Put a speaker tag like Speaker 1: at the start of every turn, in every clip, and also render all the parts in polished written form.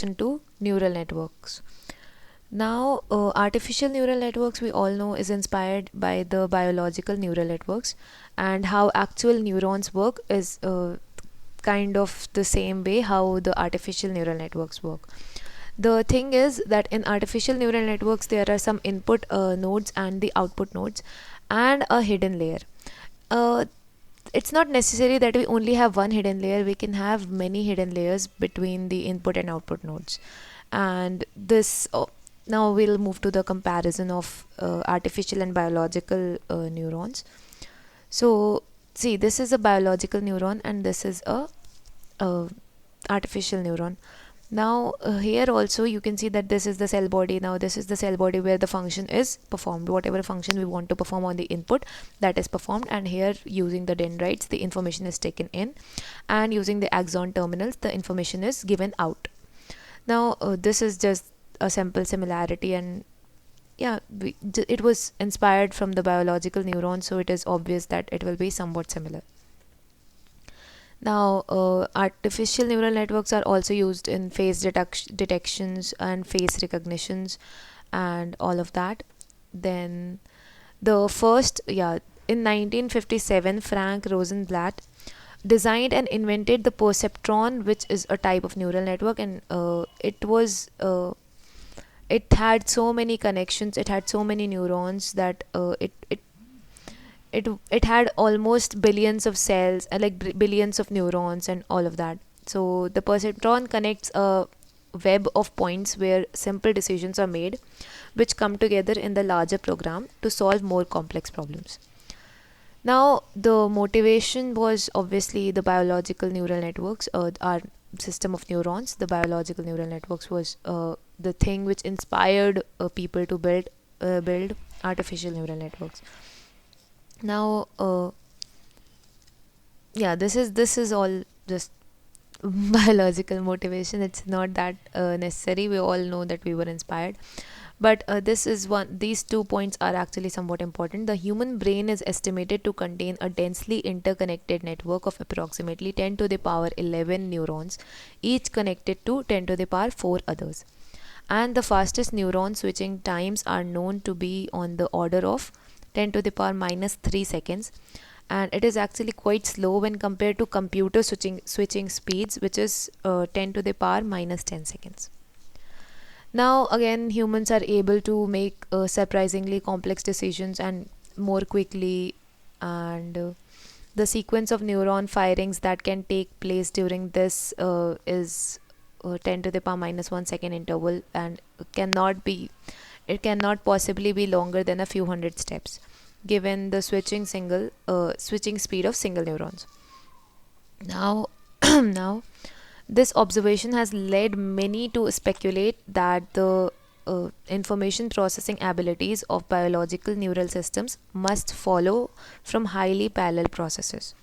Speaker 1: introduction to neural networks. Now, artificial neural networks, we all know, is inspired by the biological neural networks, and how actual neurons work is kind of the same way how the artificial neural networks work. The thing is that in artificial neural networks, there are some input nodes and the output nodes, and a hidden layer. Uh, it's not necessary that we only have one hidden layer. We can have many hidden layers between the input and output nodes. And this now we'll move to the comparison of artificial and biological neurons. So see, this is a biological neuron and this is a artificial neuron. Now here also you can see that this is the cell body. Now this is the cell body where the function is performed, whatever function we want to perform on the input, that is performed. And here, using the dendrites, the information is taken in, and using the axon terminals, the information is given out. Now this is just a simple similarity, and yeah, it was inspired from the biological neuron, so it is obvious that it will be somewhat similar. Now, artificial neural networks are also used in face detections and face recognitions and all of that. Then the first, yeah, in 1957, Frank Rosenblatt designed and invented the perceptron, which is a type of neural network, and it had so many connections, it had so many neurons that it had almost billions of cells, like billions of neurons and all of that. So the perceptron connects a web of points where simple decisions are made, which come together in the larger program to solve more complex problems. Now, the motivation was obviously the biological neural networks, our system of neurons. The biological neural networks was the thing which inspired people to build artificial neural networks. Now, yeah, this is all just biological motivation. It's not that necessary. We all know that we were inspired, but this is one. These 2 points are actually somewhat important. The human brain is estimated to contain a densely interconnected network of approximately 10 to the power 11 neurons, each connected to 10 to the power 4 others. And the fastest neuron switching times are known to be on the order of 10 to the power minus 3 seconds, and it is actually quite slow when compared to computer switching speeds, which is 10 to the power minus 10 seconds. Now again, humans are able to make surprisingly complex decisions and more quickly, and the sequence of neuron firings that can take place during this is 10 to the power minus 1 second interval, and cannot be it cannot possibly be longer than a few hundred steps, given the switching speed of single neurons. Now, now this observation has led many to speculate that the information processing abilities of biological neural systems must follow from highly parallel processes.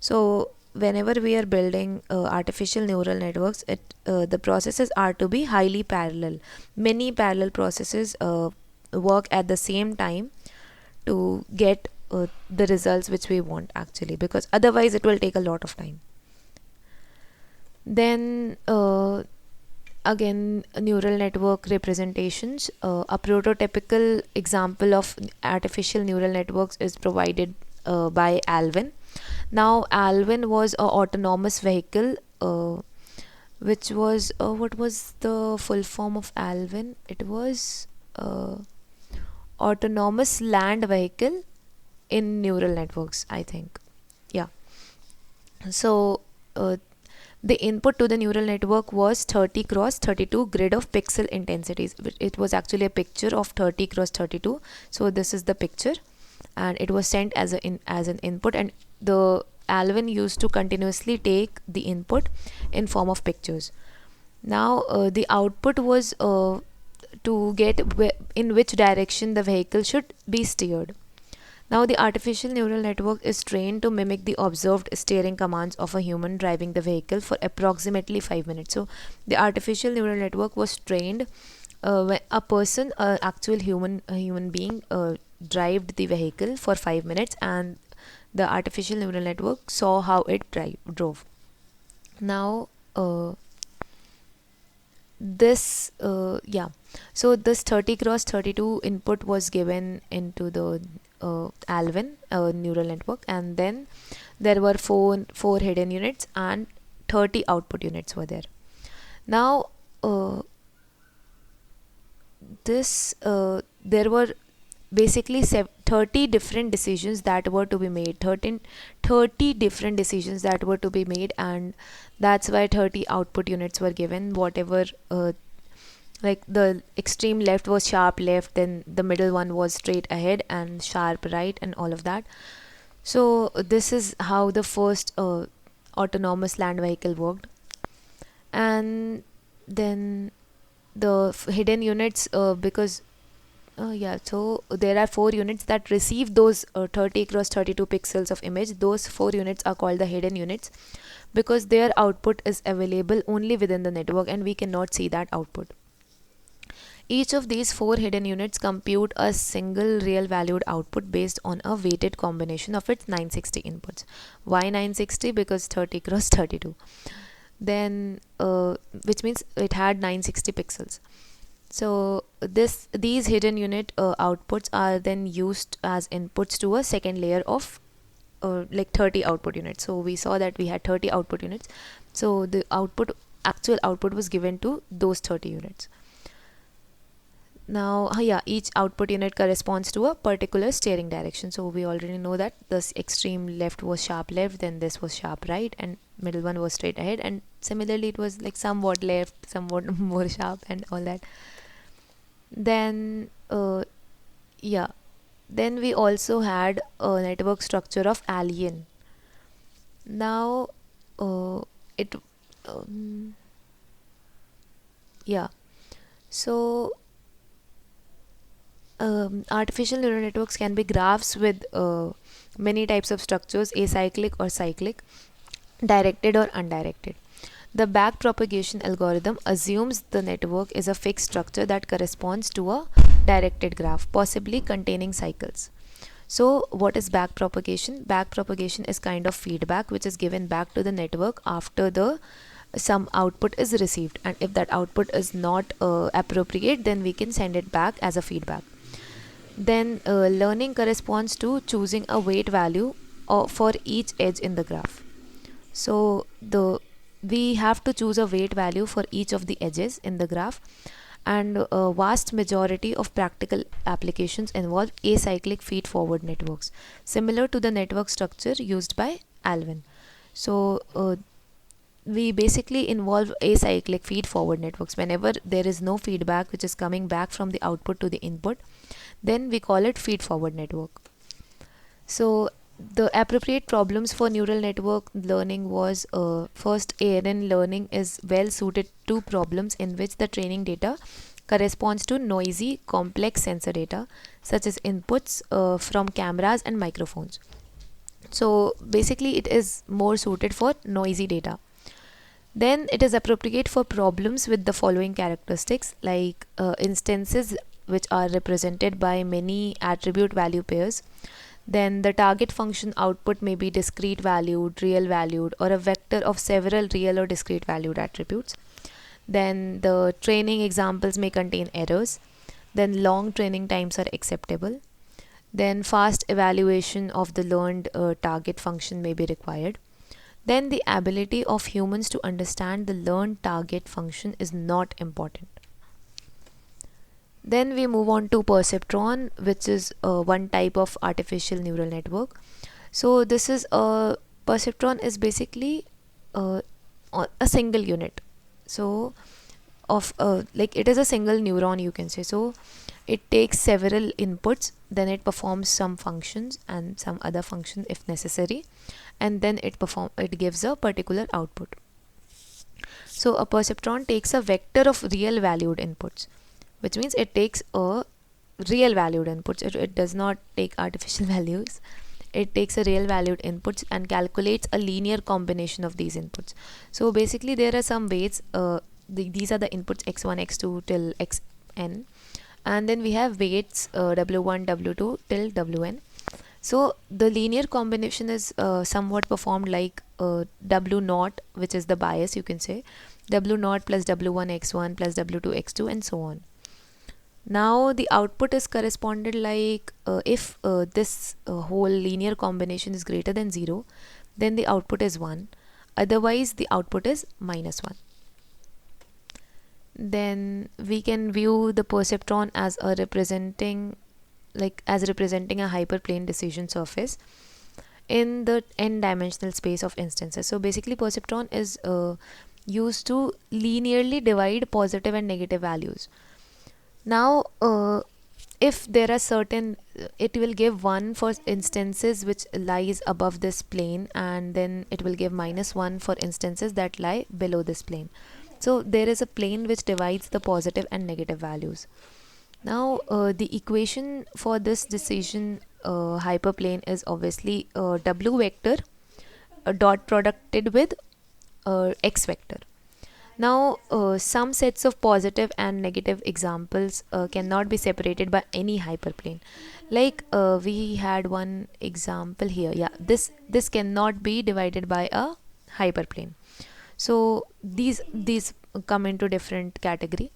Speaker 1: So, whenever we are building artificial neural networks, the processes are to be highly parallel. Many parallel processes work at the same time to get the results which we want, actually, because otherwise it will take a lot of time. Then again, neural network representations. A prototypical example of artificial neural networks is provided by Alvin. Now, Alvin was a autonomous vehicle, which was what was the full form of Alvin? It was autonomous land vehicle in neural networks, I think. Yeah. So the input to the neural network was 30 cross 32 grid of pixel intensities. It was actually a picture of 30 cross 32. So this is the picture, and it was sent as an input, and the Alvin used to continuously take the input in form of pictures. Now the output was to get in which direction the vehicle should be steered. Now, the artificial neural network is trained to mimic the observed steering commands of a human driving the vehicle for approximately 5 minutes. So, the artificial neural network was trained when a person, actual human being, drove the vehicle for 5 minutes, and the artificial neural network saw how it drove. Now, this yeah, so this 30 cross 32 input was given into the Alvin neural network, and then there were four hidden units and 30 output units were there. Now this there were basically 30 different decisions that were to be made, 30 different decisions that were to be made, and that's why 30 output units were given. Whatever like the extreme left was sharp left, then the middle one was straight ahead and sharp right, and all of that. So this is how the first autonomous land vehicle worked. And then the hidden units, because yeah, so there are four units that receive those 30 cross 32 pixels of image. Those four units are called the hidden units because their output is available only within the network and we cannot see that output. Each of these four hidden units compute a single real valued output based on a weighted combination of its 960 inputs. Why 960? Because 30 cross 32. Then which means it had 960 pixels. So these hidden unit outputs are then used as inputs to a second layer of like 30 output units. So we saw that we had 30 output units. So the actual output was given to those 30 units. Now yeah, each output unit corresponds to a particular steering direction. So we already know that this extreme left was sharp left, then this was sharp right, and middle one was straight ahead, and similarly it was like somewhat left, somewhat more sharp, and all that. Then yeah, then we also had a network structure of alien. Now it yeah, so artificial neural networks can be graphs with many types of structures, acyclic or cyclic, directed or undirected. The backpropagation algorithm assumes the network is a fixed structure that corresponds to a directed graph, possibly containing cycles. So what is backpropagation? Backpropagation is kind of feedback which is given back to the network after the some output is received, and if that output is not appropriate, then we can send it back as a feedback. Then learning corresponds to choosing a weight value for each edge in the graph. So we have to choose a weight value for each of the edges in the graph, and a vast majority of practical applications involve acyclic feed-forward networks, similar to the network structure used by Alvin. So we basically involve acyclic feed-forward networks. Whenever there is no feedback which is coming back from the output to the input, then we call it feed-forward network. So the appropriate problems for neural network learning was first, ANN learning is well suited to problems in which the training data corresponds to noisy, complex sensor data such as inputs from cameras and microphones. So basically it is more suited for noisy data. Then it is appropriate for problems with the following characteristics, like instances which are represented by many attribute value pairs. Then the target function output may be discrete valued, real valued, or a vector of several real or discrete valued attributes. Then the training examples may contain errors. Then long training times are acceptable. Then fast evaluation of the learned target function may be required. Then the ability of humans to understand the learned target function is not important. Then we move on to perceptron, which is one type of artificial neural network. So this is a perceptron is basically a single unit. So of like it is a single neuron, you can say. So it takes several inputs, then it performs some functions and some other function if necessary, and then it gives a particular output. So a perceptron takes a vector of real valued inputs, which means it takes a real valued inputs. It does not take artificial values. It takes a real valued inputs and calculates a linear combination of these inputs. So basically there are some weights, these are the inputs x1 x2 till xn, and then we have weights w1 w2 till wn. So the linear combination is somewhat performed like w naught, which is the bias, you can say, w0 plus w1 x1 plus w2 x2 and so on. Now the output is corresponded like if this whole linear combination is greater than 0, then the output is 1, otherwise the output is minus 1. Then we can view the perceptron as a representing a hyperplane decision surface in the n-dimensional space of instances. So basically perceptron is used to linearly divide positive and negative values. Now if there are certain, it will give 1 for instances which lies above this plane, and then it will give -1 for instances that lie below this plane. So there is a plane which divides the positive and negative values. Now the equation for this decision hyperplane is obviously w vector dot producted with x vector. Now some sets of positive and negative examples cannot be separated by any hyperplane. Like we had one example here. Yeah, this cannot be divided by a hyperplane. So these come into different category.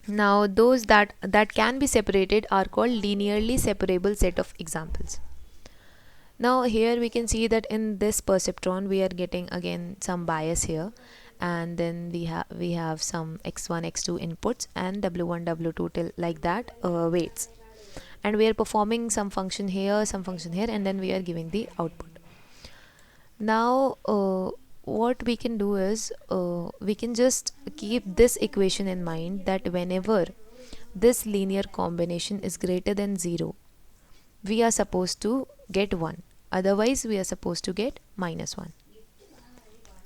Speaker 1: Now those that can be separated are called linearly separable set of examples. Now here we can see that in this perceptron we are getting again some bias here, and then we have some x1 x2 inputs and w1 w2 till like that weights, and we are performing some function here, some function here, and then we are giving the output. Now what we can do is we can just keep this equation in mind, that whenever this linear combination is greater than 0, we are supposed to get 1, otherwise we are supposed to get -1.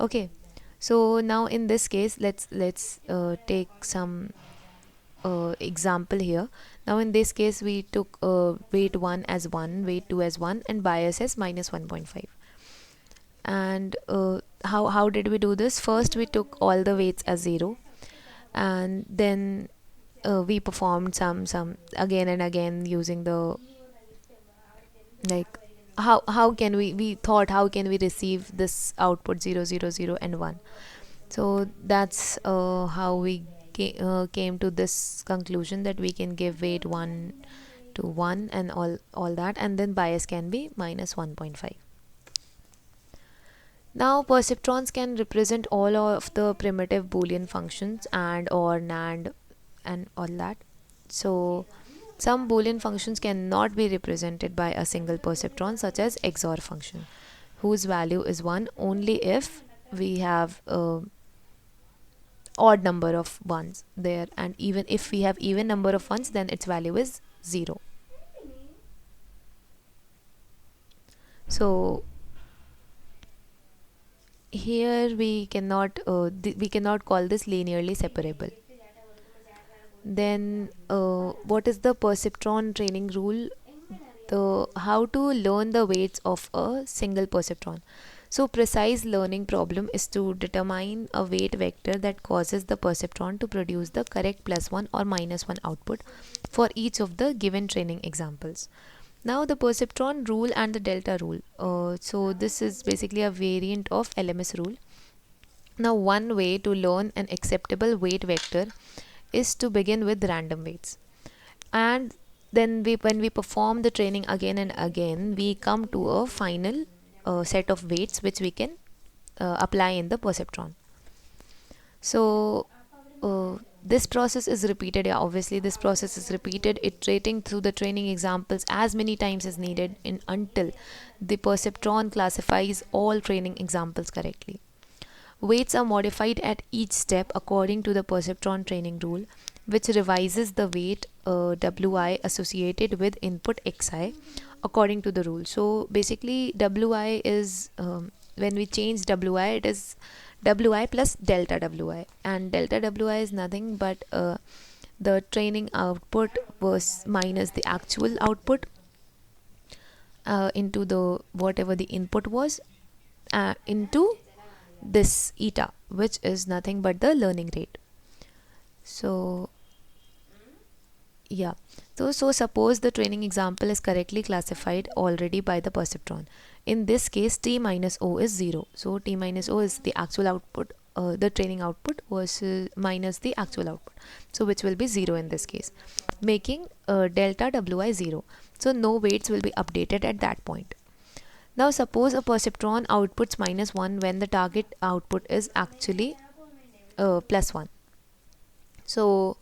Speaker 1: Okay, so now in this case let's take some example here. Now in this case we took weight 1 as 1, weight 2 as 1, and bias as -1.5. And how did we do this? First we took all the weights as 0, and then we performed some again and again using the, like, how can we thought how can we receive this output 0 0 0 and 1. So that's how we came to this conclusion, that we can give weight 1 to 1 and all that, and then bias can be -1.5. Now perceptrons can represent all of the primitive Boolean functions and or NAND and all that. So some Boolean functions cannot be represented by a single perceptron, such as XOR function, whose value is 1 only if we have odd number of ones there, and even if we have even number of ones, then its value is 0. So here we cannot call this linearly separable. Then what is the perceptron training rule? How to learn the weights of a single perceptron. So precise learning problem is to determine a weight vector that causes the perceptron to produce the correct +1 or -1 output for each of the given training examples. Now the perceptron rule and the delta rule. So this is basically a variant of LMS rule. Now one way to learn an acceptable weight vector is to begin with random weights, and then when we perform the training again and again, we come to a final set of weights which we can apply in the perceptron. So this process is repeated. Yeah, obviously this process is repeated, iterating through the training examples as many times as needed until the perceptron classifies all training examples correctly. Weights are modified at each step according to the perceptron training rule, which revises the weight Wi associated with input Xi according to the rule. So basically Wi is, when we change Wi, it is Wi plus delta Wi, and delta Wi is nothing but the training output was minus the actual output into the whatever the input was into this eta, which is nothing but the learning rate. So yeah, so suppose the training example is correctly classified already by the perceptron. In this case, t minus o is 0. So t minus o is the actual output the training output versus minus the actual output, so which will be 0 in this case, making delta wi 0. So no weights will be updated at that point. Now suppose a perceptron outputs -1 when the target output is actually +1. So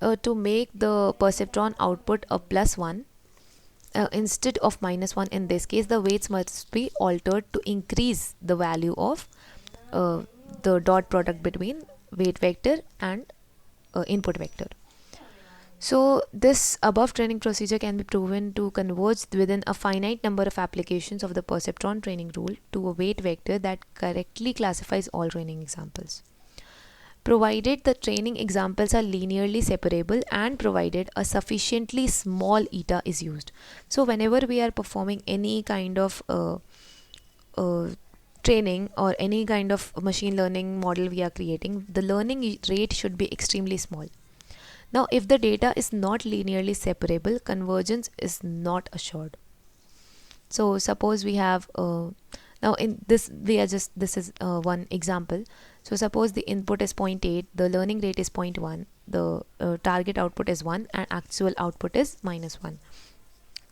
Speaker 1: to make the perceptron output a +1, instead of -1 in this case, the weights must be altered to increase the value of the dot product between weight vector and input vector. So this above training procedure can be proven to converge within a finite number of applications of the perceptron training rule to a weight vector that correctly classifies all training examples, provided the training examples are linearly separable and provided a sufficiently small eta is used. So whenever we are performing any kind of uh, training or any kind of machine learning model we are creating, the learning rate should be extremely small. Now, if the data is not linearly separable, convergence is not assured. So suppose we have now in this we are just this is one example. So suppose the input is 0.8, the learning rate is 0.1, the target output is 1, and actual output is -1.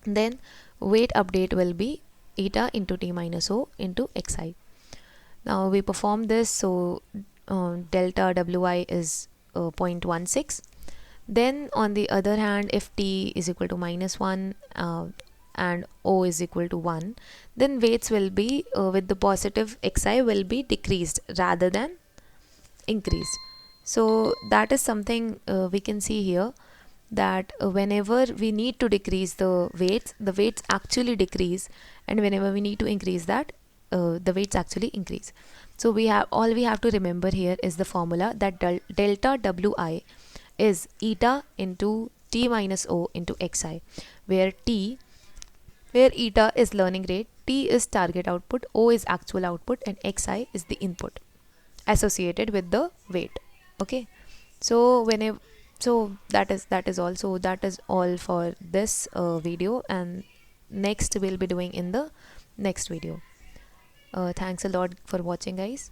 Speaker 1: Then weight update will be eta into t minus o into xi. Now we perform this, so delta wi is 0.16. Then on the other hand, if t is equal to -1 and o is equal to 1, then weights will be with the positive xi will be decreased rather than increased. So that is something we can see here, that whenever we need to decrease the weights actually decrease, and whenever we need to increase that, the weights actually increase. So we have to remember here is the formula that delta wi is eta into t minus o into xi, where eta is learning rate, t is target output, o is actual output, and xi is the input associated with the weight. Okay, so whenever that is all. So that is all for this video, and next we'll be doing in the next video. Thanks a lot for watching, guys.